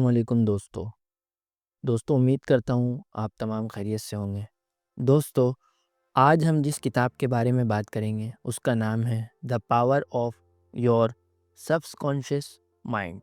السلام علیکم دوستوں امید کرتا ہوں آپ تمام خیریت سے ہوں گے۔ دوستو، آج ہم جس کتاب کے بارے میں بات کریں گے اس کا نام ہے the power of your sub conscious mind.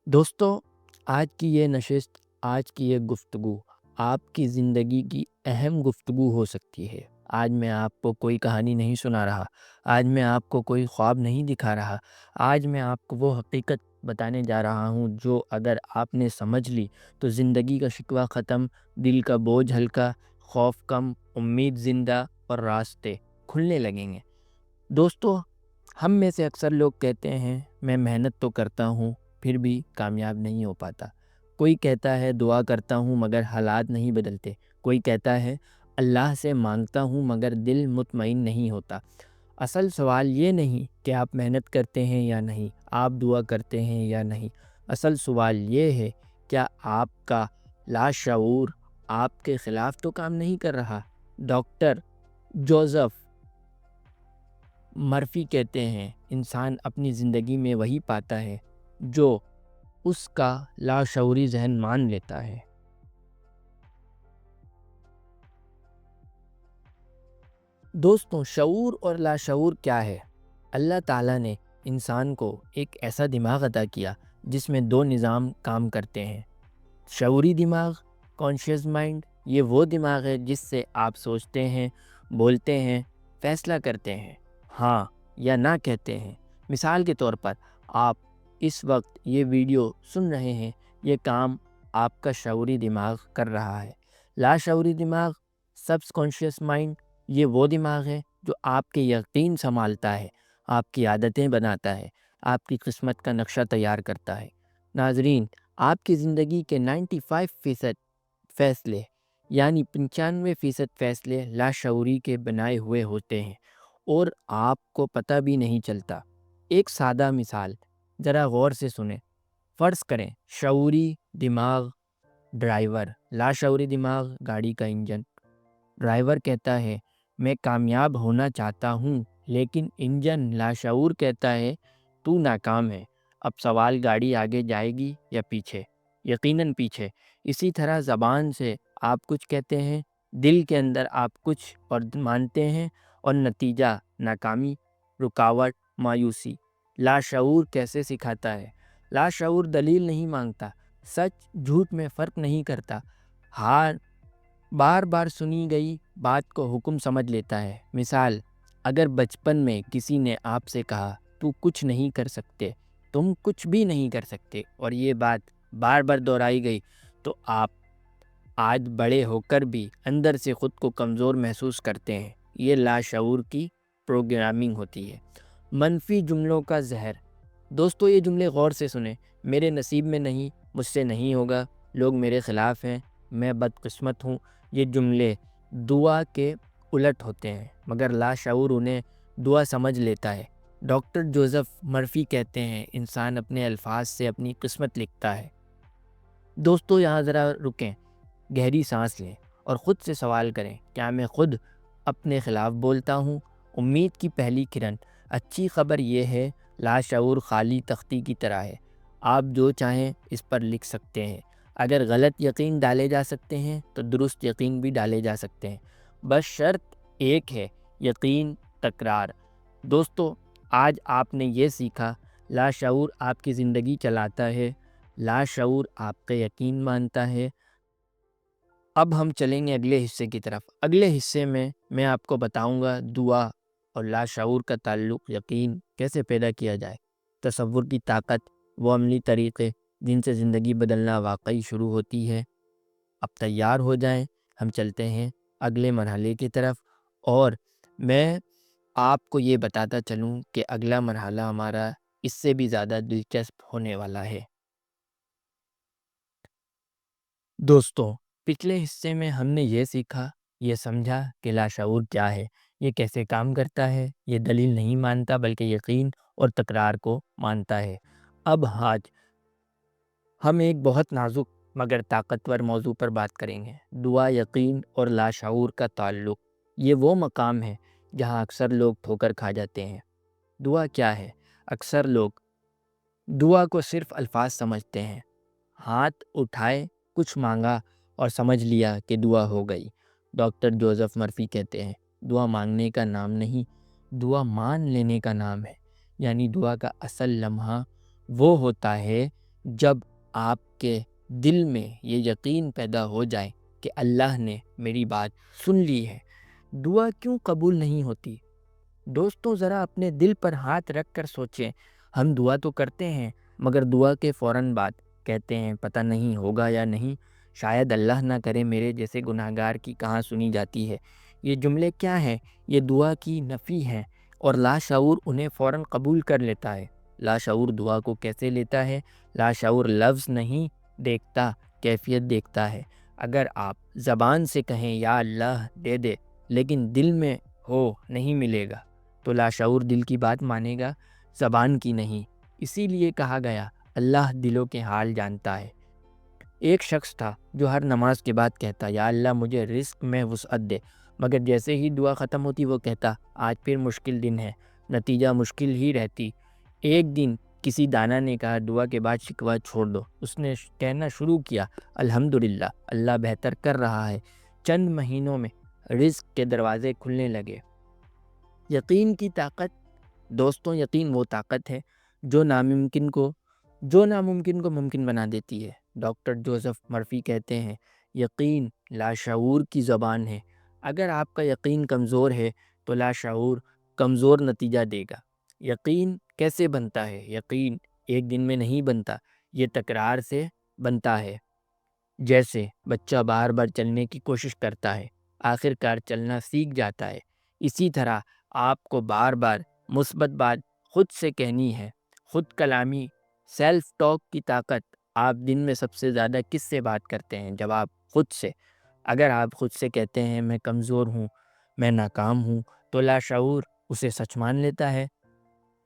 دوستو، آج کی یہ نشست، آج کی یہ گفتگو آپ کی زندگی کی اہم گفتگو ہو سکتی ہے۔ آج میں آپ کو کوئی کہانی نہیں سنا رہا، آج میں آپ کو کوئی خواب نہیں دکھا رہا، آج میں آپ کو وہ حقیقت بتانے جا رہا ہوں جو اگر آپ نے سمجھ لی تو زندگی کا شکوہ ختم، دل کا بوجھ ہلکا، خوف کم، امید زندہ اور راستے کھلنے لگیں گے۔ دوستو، ہم میں سے اکثر لوگ کہتے ہیں میں محنت تو کرتا ہوں پھر بھی کامیاب نہیں ہو پاتا۔ کوئی کہتا ہے دعا کرتا ہوں مگر حالات نہیں بدلتے۔ کوئی کہتا ہے اللہ سے مانگتا ہوں مگر دل مطمئن نہیں ہوتا۔ اصل سوال یہ نہیں کہ آپ محنت کرتے ہیں یا نہیں، آپ دعا کرتے ہیں یا نہیں۔ اصل سوال یہ ہے کیا آپ کا لاشعور آپ کے خلاف تو کام نہیں کر رہا؟ ڈاکٹر جوزف مرفی کہتے ہیں انسان اپنی زندگی میں وہی پاتا ہے جو اس کا لاشعوری ذہن مان لیتا ہے۔ دوستوں، شعور اور لاشعور کیا ہے؟ اللہ تعالیٰ نے انسان کو ایک ایسا دماغ عطا کیا جس میں دو نظام کام کرتے ہیں۔ شعوری دماغ، کانشیس مائنڈ، یہ وہ دماغ ہے جس سے آپ سوچتے ہیں، بولتے ہیں، فیصلہ کرتے ہیں، ہاں یا نہ کہتے ہیں۔ مثال کے طور پر آپ اس وقت یہ ویڈیو سن رہے ہیں، یہ کام آپ کا شعوری دماغ کر رہا ہے۔ لاشعوری دماغ، سب کانشیس مائنڈ، یہ وہ دماغ ہے جو آپ کے یقین سنبھالتا ہے، آپ کی عادتیں بناتا ہے، آپ کی قسمت کا نقشہ تیار کرتا ہے۔ ناظرین، آپ کی زندگی کے 95% فیصلے یعنی 95% فیصلے لاشعوری کے بنائے ہوئے ہوتے ہیں اور آپ کو پتہ بھی نہیں چلتا۔ ایک سادہ مثال ذرا غور سے سنیں۔ فرض کریں شعوری دماغ ڈرائیور، لاشعوری دماغ گاڑی کا انجن۔ ڈرائیور کہتا ہے میں کامیاب ہونا چاہتا ہوں، لیکن انجن لاشعور کہتا ہے تو ناکام ہے۔ اب سوال گاڑی آگے جائے گی یا پیچھے؟ یقیناً پیچھے۔ اسی طرح زبان سے آپ کچھ کہتے ہیں، دل کے اندر آپ کچھ اور مانتے ہیں اور نتیجہ ناکامی، رکاوٹ، مایوسی۔ لاشعور کیسے سکھاتا ہے؟ لاشعور دلیل نہیں مانگتا، سچ جھوٹ میں فرق نہیں کرتا، بار بار سنی گئی بات کو حکم سمجھ لیتا ہے۔ مثال، اگر بچپن میں کسی نے آپ سے کہا تو کچھ نہیں کر سکتے، تم کچھ بھی نہیں کر سکتے، اور یہ بات بار بار دہرائی گئی، تو آپ آج بڑے ہو کر بھی اندر سے خود کو کمزور محسوس کرتے ہیں۔ یہ لاشعور کی پروگرامنگ ہوتی ہے۔ منفی جملوں کا زہر۔ دوستو، یہ جملے غور سے سنیں۔ میرے نصیب میں نہیں، مجھ سے نہیں ہوگا، لوگ میرے خلاف ہیں، میں بدقسمت ہوں۔ یہ جملے دعا کے الٹ ہوتے ہیں، مگر لاشعور انہیں دعا سمجھ لیتا ہے۔ ڈاکٹر جوزف مرفی کہتے ہیں انسان اپنے الفاظ سے اپنی قسمت لکھتا ہے۔ دوستو، یہاں ذرا رکیں، گہری سانس لیں اور خود سے سوال کریں کیا میں خود اپنے خلاف بولتا ہوں؟ امید کی پہلی کرن۔ اچھی خبر یہ ہے لاشعور خالی تختی کی طرح ہے، آپ جو چاہیں اس پر لکھ سکتے ہیں۔ اگر غلط یقین ڈالے جا سکتے ہیں تو درست یقین بھی ڈالے جا سکتے ہیں، بس شرط ایک ہے، یقین تکرار۔ دوستو، آج آپ نے یہ سیکھا لاشعور آپ کی زندگی چلاتا ہے، لاشعور آپ کے یقین مانتا ہے۔ اب ہم چلیں گے اگلے حصے کی طرف۔ اگلے حصے میں آپ کو بتاؤں گا دعا اور لاشعور کا تعلق، یقین کیسے پیدا کیا جائے، تصور کی طاقت، وہ عملی طریقے جن سے زندگی بدلنا واقعی شروع ہوتی ہے۔ اب تیار ہو جائیں، ہم چلتے ہیں اگلے مرحلے کی طرف، اور میں آپ کو یہ بتاتا چلوں کہ اگلا مرحلہ ہمارا اس سے بھی زیادہ دلچسپ ہونے والا ہے۔ دوستوں، پچھلے حصے میں ہم نے یہ سیکھا، یہ سمجھا کہ لاشعور کیا ہے، یہ کیسے کام کرتا ہے۔ یہ دلیل نہیں مانتا بلکہ یقین اور تکرار کو مانتا ہے۔ اب آج ہم ایک بہت نازک مگر طاقتور موضوع پر بات کریں گے، دعا، یقین اور لاشعور کا تعلق۔ یہ وہ مقام ہے جہاں اکثر لوگ ٹھوکر کھا جاتے ہیں۔ دعا کیا ہے؟ اکثر لوگ دعا کو صرف الفاظ سمجھتے ہیں، ہاتھ اٹھائے، کچھ مانگا اور سمجھ لیا کہ دعا ہو گئی۔ ڈاکٹر جوزف مرفی کہتے ہیں دعا مانگنے کا نام نہیں، دعا مان لینے کا نام ہے۔ یعنی دعا کا اصل لمحہ وہ ہوتا ہے جب آپ کے دل میں یہ یقین پیدا ہو جائے کہ اللہ نے میری بات سن لی ہے۔ دعا کیوں قبول نہیں ہوتی؟ دوستوں ذرا اپنے دل پر ہاتھ رکھ کر سوچیں، ہم دعا تو کرتے ہیں مگر دعا کے فوراً بعد کہتے ہیں پتہ نہیں ہوگا یا نہیں، شاید اللہ نہ کرے میرے جیسے گناہگار کی کہاں سنی جاتی ہے۔ یہ جملے کیا ہیں؟ یہ دعا کی نفی ہیں اور لاشعور انہیں فوراً قبول کر لیتا ہے۔ لاشعور دعا کو کیسے لیتا ہے؟ لاشعور لفظ نہیں دیکھتا، کیفیت دیکھتا ہے۔ اگر آپ زبان سے کہیں یا اللہ دے دے لیکن دل میں ہو نہیں ملے گا تو لاشعور دل کی بات مانے گا، زبان کی نہیں۔ اسی لیے کہا گیا اللہ دلوں کے حال جانتا ہے۔ ایک شخص تھا جو ہر نماز کے بعد کہتا یا اللہ مجھے رزق میں وسعت دے، مگر جیسے ہی دعا ختم ہوتی وہ کہتا آج پھر مشکل دن ہے، نتیجہ مشکل ہی رہتی۔ ایک دن کسی دانا نے کہا دعا کے بعد شکوہ چھوڑ دو۔ اس نے کہنا شروع کیا الحمدللہ اللہ بہتر کر رہا ہے۔ چند مہینوں میں رزق کے دروازے کھلنے لگے۔ یقین کی طاقت، دوستوں یقین وہ طاقت ہے جو ناممکن کو ممکن بنا دیتی ہے۔ ڈاکٹر جوزف مرفی کہتے ہیں یقین لاشعور کی زبان ہے۔ اگر آپ کا یقین کمزور ہے تو لاشعور کمزور نتیجہ دے گا۔ یقین کیسے بنتا ہے؟ یقین ایک دن میں نہیں بنتا، یہ تکرار سے بنتا ہے۔ جیسے بچہ بار بار چلنے کی کوشش کرتا ہے، آخر کار چلنا سیکھ جاتا ہے، اسی طرح آپ کو بار بار مثبت بات خود سے کہنی ہے۔ خود کلامی، سیلف ٹاک کی طاقت۔ آپ دن میں سب سے زیادہ کس سے بات کرتے ہیں؟ جواب خود سے۔ اگر آپ خود سے کہتے ہیں میں کمزور ہوں، میں ناکام ہوں، تو لاشعور اسے سچ مان لیتا ہے۔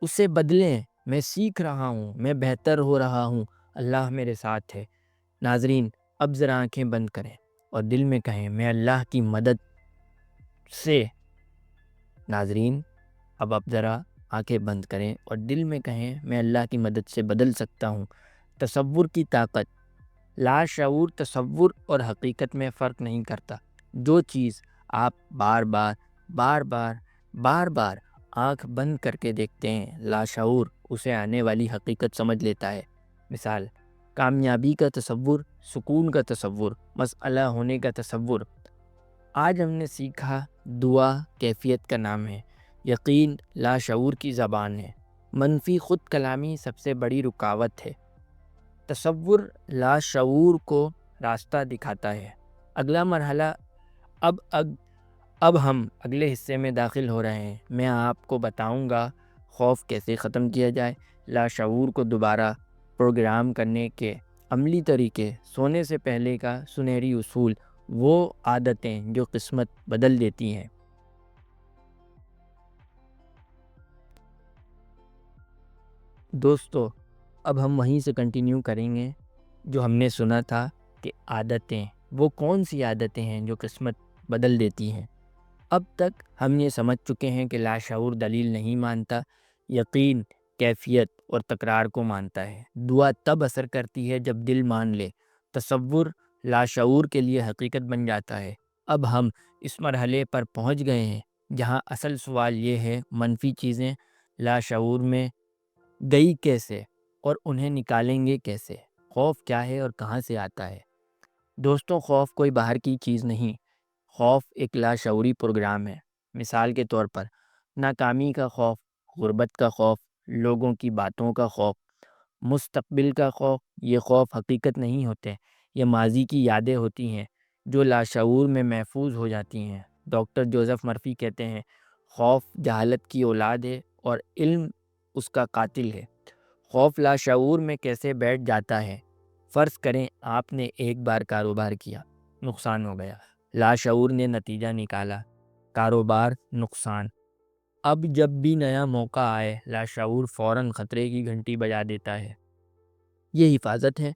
اسے بدلیں، میں سیکھ رہا ہوں، میں بہتر ہو رہا ہوں، اللہ میرے ساتھ ہے۔ ناظرین اب ذرا آنکھیں بند کریں اور دل میں کہیں میں اللہ کی مدد سے ناظرین اب آپ ذرا آنکھیں بند کریں اور دل میں کہیں میں اللہ کی مدد سے بدل سکتا ہوں۔ تصور کی طاقت۔ لاشعور تصور اور حقیقت میں فرق نہیں کرتا۔ جو چیز آپ بار بار آنکھ بند کر کے دیکھتے ہیں، لاشعور اسے آنے والی حقیقت سمجھ لیتا ہے۔ مثال کامیابی کا تصور، سکون کا تصور، مسئلہ ہونے کا تصور۔ آج ہم نے سیکھا دعا کیفیت کا نام ہے، یقین لاشعور کی زبان ہے، منفی خود کلامی سب سے بڑی رکاوٹ ہے، تصور لاشعور کو راستہ دکھاتا ہے۔ اگلا مرحلہ اب ہم اگلے حصے میں داخل ہو رہے ہیں۔ میں آپ کو بتاؤں گا خوف کیسے ختم کیا جائے، لاشعور کو دوبارہ پروگرام کرنے کے عملی طریقے، سونے سے پہلے کا سنہری اصول، وہ عادتیں جو قسمت بدل دیتی ہیں۔ دوستو اب ہم وہیں سے کنٹینیو کریں گے جو ہم نے سنا تھا کہ عادتیں، وہ کون سی عادتیں ہیں جو قسمت بدل دیتی ہیں۔ اب تک ہم یہ سمجھ چکے ہیں کہ لاشعور دلیل نہیں مانتا، یقین کیفیت اور تکرار کو مانتا ہے۔ دعا تب اثر کرتی ہے جب دل مان لے، تصور لاشعور کے لیے حقیقت بن جاتا ہے۔ اب ہم اس مرحلے پر پہنچ گئے ہیں جہاں اصل سوال یہ ہے منفی چیزیں لاشعور میں گئی کیسے اور انہیں نکالیں گے کیسے؟ خوف کیا ہے اور کہاں سے آتا ہے؟ دوستوں خوف کوئی باہر کی چیز نہیں، خوف ایک لاشعوری پروگرام ہے۔ مثال کے طور پر ناکامی کا خوف، غربت کا خوف، لوگوں کی باتوں کا خوف، مستقبل کا خوف۔ یہ خوف حقیقت نہیں ہوتے، یہ ماضی کی یادیں ہوتی ہیں جو لاشعور میں محفوظ ہو جاتی ہیں۔ ڈاکٹر جوزف مرفی کہتے ہیں خوف جہالت کی اولاد ہے اور علم اس کا قاتل ہے۔ خوف لاشعور میں کیسے بیٹھ جاتا ہے؟ فرض کریں آپ نے ایک بار کاروبار کیا، نقصان ہو گیا، لاشعور نے نتیجہ نکالا، کاروبار نقصان۔ اب جب بھی نیا موقع آئے لاشعور فوراً خطرے کی گھنٹی بجا دیتا ہے۔ یہ حفاظت ہے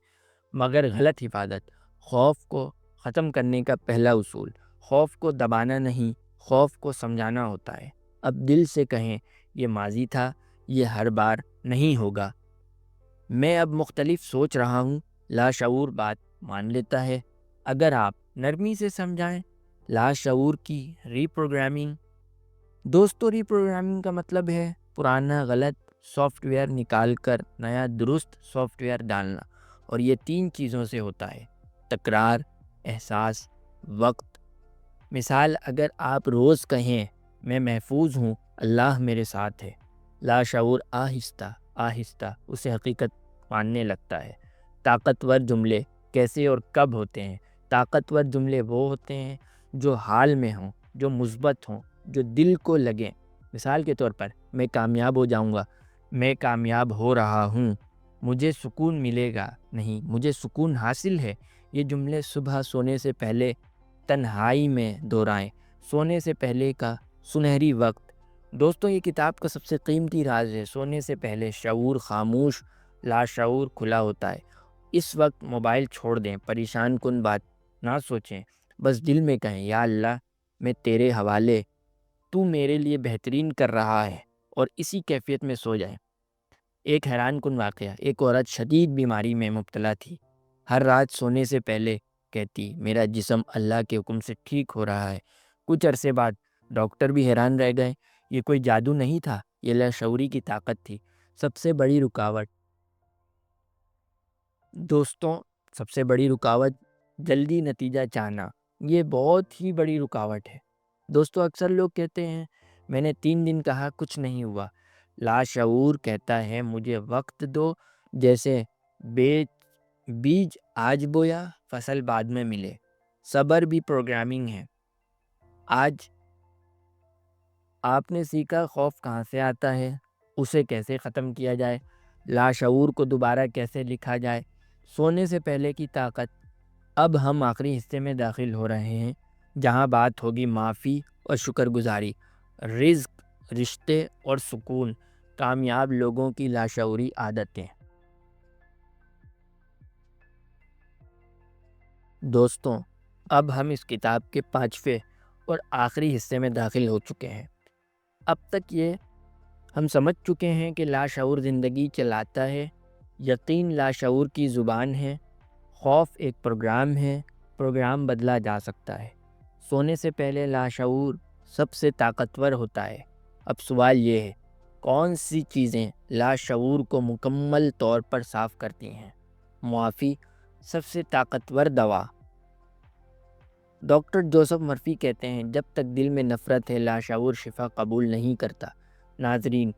مگر غلط حفاظت۔ خوف کو ختم کرنے کا پہلا اصول، خوف کو دبانا نہیں، خوف کو سمجھانا ہوتا ہے۔ اب دل سے کہیں یہ ماضی تھا، یہ ہر بار نہیں ہوگا۔ میں اب مختلف سوچ رہا ہوں۔ لاشعور بات مان لیتا ہے اگر آپ نرمی سے سمجھائیں۔ لاشعور کی ری پروگرامنگ۔ دوستو، ری پروگرامنگ کا مطلب ہے پرانا غلط سافٹ ویئر نکال کر نیا درست سافٹ ویئر ڈالنا، اور یہ 3 چیزوں سے ہوتا ہے: تکرار، احساس، وقت۔ مثال، اگر آپ روز کہیں میں محفوظ ہوں، اللہ میرے ساتھ ہے، لاشعور آہستہ آہستہ اسے حقیقت ماننے لگتا ہے۔ طاقتور جملے کیسے اور کب ہوتے ہیں؟ طاقتور جملے وہ ہوتے ہیں جو حال میں ہوں، جو مثبت ہوں، جو دل کو لگیں۔ مثال کے طور پر، میں کامیاب ہو جاؤں گا، میں کامیاب ہو رہا ہوں، مجھے سکون ملے گا، نہیں، مجھے سکون حاصل ہے۔ یہ جملے صبح سونے سے پہلے تنہائی میں دہرائیں، سونے سے پہلے کا سنہری وقت۔ دوستوں، یہ کتاب کا سب سے قیمتی راز ہے۔ سونے سے پہلے شعور خاموش، لاشعور کھلا ہوتا ہے۔ اس وقت موبائل چھوڑ دیں، پریشان کن بات نہ سوچیں، بس دل میں کہیں یا اللہ میں تیرے حوالے، تو میرے لیے بہترین کر رہا ہے، اور اسی کیفیت میں سو جائیں۔ ایک حیران کن واقعہ، ایک عورت شدید بیماری میں مبتلا تھی۔ ہر رات سونے سے پہلے کہتی میرا جسم اللہ کے حکم سے ٹھیک ہو رہا ہے۔ کچھ عرصے بعد ڈاکٹر بھی حیران رہ گئے۔ یہ کوئی جادو نہیں تھا، یہ لاشعوری کی طاقت تھی۔ سب سے بڑی رکاوٹ دوستوں، سب سے بڑی رکاوٹ جلدی نتیجہ چاہنا۔ یہ بہت ہی بڑی رکاوٹ ہے۔ دوستوں، اکثر لوگ کہتے ہیں میں نے 3 دن کہا کچھ نہیں ہوا۔ لاشعور کہتا ہے مجھے وقت دو، جیسے بیج آج بویا فصل بعد میں ملے۔ صبر بھی پروگرامنگ ہے۔ آج آپ نے سیکھا خوف کہاں سے آتا ہے، اسے کیسے ختم کیا جائے، لاشعور کو دوبارہ کیسے لکھا جائے۔ سونے سے پہلے کی طاقت۔ اب ہم آخری حصے میں داخل ہو رہے ہیں، جہاں بات ہوگی معافی اور شکر گزاری، رزق، رشتے اور سکون، کامیاب لوگوں کی لاشعوری عادتیں۔ دوستوں، اب ہم اس کتاب کے 5ویں اور آخری حصے میں داخل ہو چکے ہیں۔ اب تک یہ ہم سمجھ چکے ہیں کہ لاشعور زندگی چلاتا ہے، یقین لاشعور کی زبان ہے، خوف ایک پروگرام ہے، پروگرام بدلا جا سکتا ہے۔ سونے سے پہلے لاشعور سب سے طاقتور ہوتا ہے۔ اب سوال یہ ہے، کون سی چیزیں لاشعور کو مکمل طور پر صاف کرتی ہیں؟ معافی سب سے طاقتور دوا۔ ڈاکٹر جوزف مرفی کہتے ہیں جب تک دل میں نفرت ہے، لاشعور شفا قبول نہیں کرتا۔ ناظرین،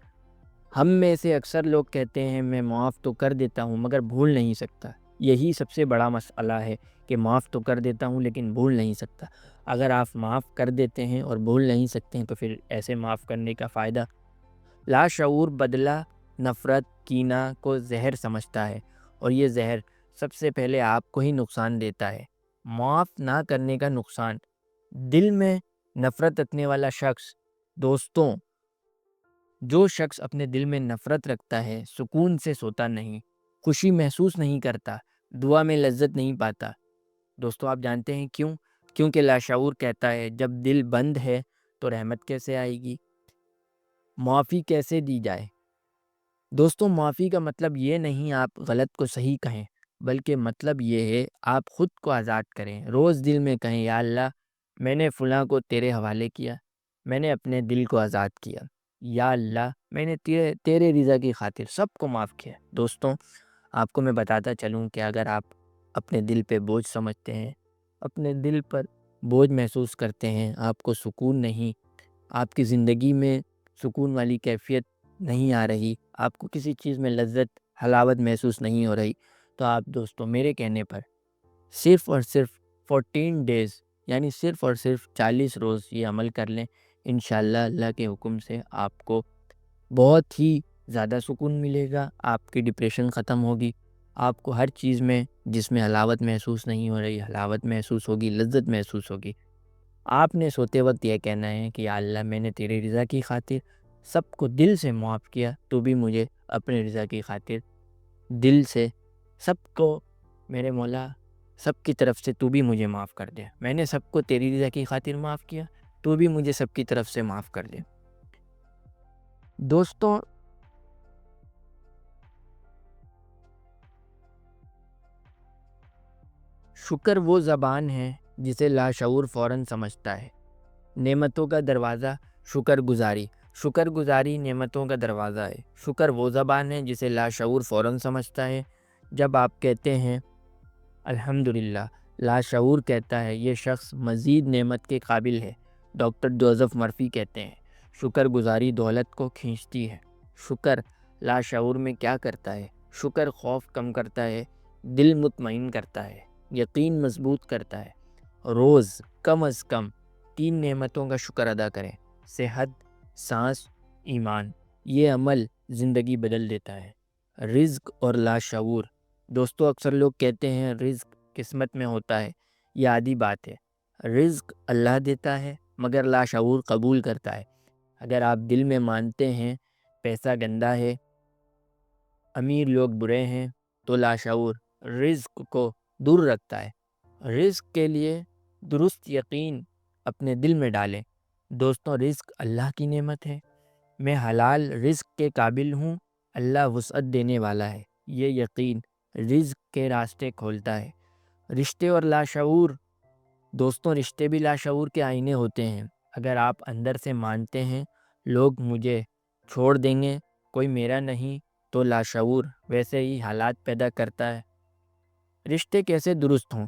ہم میں سے اکثر لوگ کہتے ہیں میں معاف تو کر دیتا ہوں مگر بھول نہیں سکتا۔ یہی سب سے بڑا مسئلہ ہے کہ معاف تو کر دیتا ہوں لیکن بھول نہیں سکتا۔ اگر آپ معاف کر دیتے ہیں اور بھول نہیں سکتے ہیں تو پھر ایسے معاف کرنے کا فائدہ؟ لاشعور بدلہ نفرت، کینہ کو زہر سمجھتا ہے، اور یہ زہر سب سے پہلے آپ کو ہی نقصان دیتا ہے۔ معاف نہ کرنے کا نقصان، دل میں نفرت رکھنے والا شخص۔ دوستوں، جو شخص اپنے دل میں نفرت رکھتا ہے سکون سے سوتا نہیں، خوشی محسوس نہیں کرتا، دعا میں لذت نہیں پاتا۔ دوستوں، آپ جانتے ہیں کیوں؟ کیونکہ لاشعور کہتا ہے جب دل بند ہے تو رحمت کیسے آئے گی، معافی کیسے دی جائے۔ دوستوں، معافی کا مطلب یہ نہیں آپ غلط کو صحیح کہیں، بلکہ مطلب یہ ہے آپ خود کو آزاد کریں۔ روز دل میں کہیں یا اللہ میں نے فلاں کو تیرے حوالے کیا، میں نے اپنے دل کو آزاد کیا، یا اللہ میں نے تیرے رضا کی خاطر سب کو معاف کیا۔ دوستوں، آپ کو میں بتاتا چلوں کہ اگر آپ اپنے دل پہ بوجھ سمجھتے ہیں، اپنے دل پر بوجھ محسوس کرتے ہیں، آپ کو سکون نہیں، آپ کی زندگی میں سکون والی کیفیت نہیں آ رہی، آپ کو کسی چیز میں لذت، حلاوت محسوس نہیں ہو رہی، تو آپ دوستوں میرے کہنے پر صرف اور صرف 14 ڈیز یعنی صرف اور صرف 40 روز یہ عمل کر لیں۔ انشاءاللہ اللہ کے حکم سے آپ کو بہت ہی زیادہ سکون ملے گا، آپ کی ڈپریشن ختم ہوگی، آپ کو ہر چیز میں جس میں حلاوت محسوس نہیں ہو رہی حلاوت محسوس ہوگی، لذت محسوس ہوگی۔ آپ نے سوتے وقت یہ کہنا ہے کہ یا اللہ میں نے تیری رضا کی خاطر سب کو دل سے معاف کیا، تو بھی مجھے اپنے رضا کی خاطر دل سے سب کو، میرے مولا سب کی طرف سے تو بھی مجھے معاف کر دے۔ میں نے سب کو تیری رضا کی خاطر معاف کیا، تو بھی مجھے سب کی طرف سے معاف کر دے۔ دوستوں، شکر وہ زبان ہے جسے لاشعور فوراً سمجھتا ہے۔ نعمتوں کا دروازہ شکر گزاری۔ شکر گزاری نعمتوں کا دروازہ ہے۔ شکر وہ زبان ہے جسے لاشعور فوراً سمجھتا ہے۔ جب آپ کہتے ہیں الحمدللہ، لاشعور کہتا ہے یہ شخص مزید نعمت کے قابل ہے۔ ڈاکٹر جوزف مرفی کہتے ہیں شکر گزاری دولت کو کھینچتی ہے۔ شکر لاشعور میں کیا کرتا ہے؟ شکر خوف کم کرتا ہے، دل مطمئن کرتا ہے، یقین مضبوط کرتا ہے۔ روز کم از کم 3 نعمتوں کا شکر ادا کریں: صحت، سانس، ایمان۔ یہ عمل زندگی بدل دیتا ہے۔ رزق اور لاشعور۔ دوستو، اکثر لوگ کہتے ہیں رزق قسمت میں ہوتا ہے۔ یہ عادی بات ہے۔ رزق اللہ دیتا ہے مگر لاشعور قبول کرتا ہے۔ اگر آپ دل میں مانتے ہیں پیسہ گندا ہے، امیر لوگ برے ہیں، تو لاشعور رزق کو دور رکھتا ہے۔ رزق کے لیے درست یقین اپنے دل میں ڈالیں۔ دوستوں، رزق اللہ کی نعمت ہے۔ میں حلال رزق کے قابل ہوں، اللہ وسعت دینے والا ہے۔ یہ یقین رزق کے راستے کھولتا ہے۔ رشتے اور لاشعور۔ دوستوں، رشتے بھی لاشعور کے آئینے ہوتے ہیں۔ اگر آپ اندر سے مانتے ہیں لوگ مجھے چھوڑ دیں گے، کوئی میرا نہیں، تو لاشعور ویسے ہی حالات پیدا کرتا ہے۔ رشتے کیسے درست ہوں؟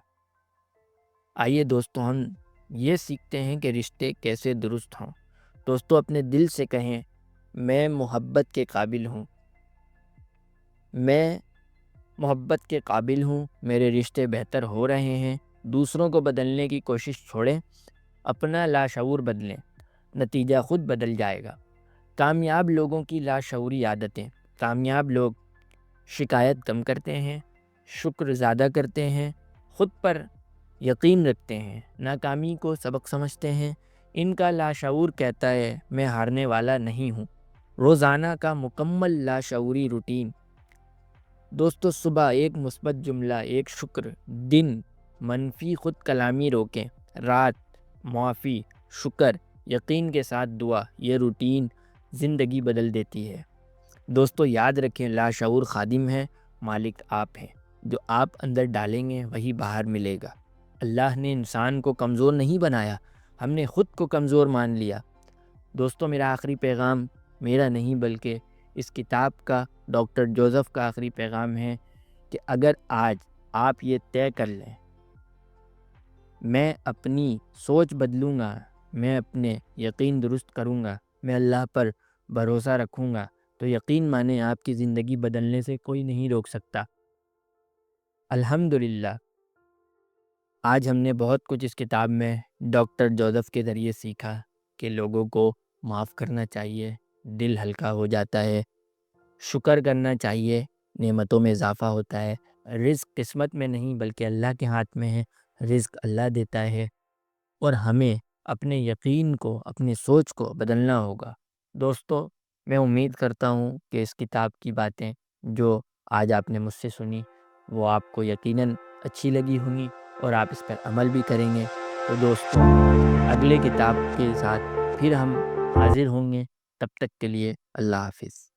آئیے دوستوں، ہم یہ سیکھتے ہیں کہ رشتے کیسے درست ہوں۔ دوستوں، اپنے دل سے کہیں میں محبت کے قابل ہوں، میں محبت کے قابل ہوں، میرے رشتے بہتر ہو رہے ہیں۔ دوسروں کو بدلنے کی کوشش چھوڑیں، اپنا لاشعور بدلیں، نتیجہ خود بدل جائے گا۔ کامیاب لوگوں کی لاشعوری عادتیں۔ کامیاب لوگ شکایت کم کرتے ہیں، شکر زیادہ کرتے ہیں، خود پر یقین رکھتے ہیں، ناکامی کو سبق سمجھتے ہیں۔ ان کا لاشعور کہتا ہے میں ہارنے والا نہیں ہوں۔ روزانہ کا مکمل لاشعوری روٹین۔ دوستو، صبح ایک مثبت جملہ، ایک شکر، دن منفی خود کلامی روکیں، رات معافی، شکر، یقین کے ساتھ دعا۔ یہ روٹین زندگی بدل دیتی ہے۔ دوستو، یاد رکھیں لاشعور خادم ہے، مالک آپ ہیں۔ جو آپ اندر ڈالیں گے وہی باہر ملے گا۔ اللہ نے انسان کو کمزور نہیں بنایا، ہم نے خود کو کمزور مان لیا۔ دوستو، میرا آخری پیغام میرا نہیں بلکہ اس کتاب کا، ڈاکٹر جوزف کا آخری پیغام ہے کہ اگر آج آپ یہ طے کر لیں میں اپنی سوچ بدلوں گا، میں اپنے یقین درست کروں گا، میں اللہ پر بھروسہ رکھوں گا، تو یقین مانیں آپ کی زندگی بدلنے سے کوئی نہیں روک سکتا۔ الحمدللہ، آج ہم نے بہت کچھ اس کتاب میں ڈاکٹر جوزف کے ذریعے سیکھا کہ لوگوں کو معاف کرنا چاہیے، دل ہلکا ہو جاتا ہے، شکر کرنا چاہیے، نعمتوں میں اضافہ ہوتا ہے۔ رزق قسمت میں نہیں بلکہ اللہ کے ہاتھ میں ہے، رزق اللہ دیتا ہے، اور ہمیں اپنے یقین کو، اپنی سوچ کو بدلنا ہوگا۔ دوستو، میں امید کرتا ہوں کہ اس کتاب کی باتیں جو آج آپ نے مجھ سے سنی وہ آپ کو یقیناً اچھی لگی ہوں گی اور آپ اس پر عمل بھی کریں گے۔ تو دوستو، اگلے کتاب کے ساتھ پھر ہم حاضر ہوں گے۔ تب تک کے لیے اللہ حافظ۔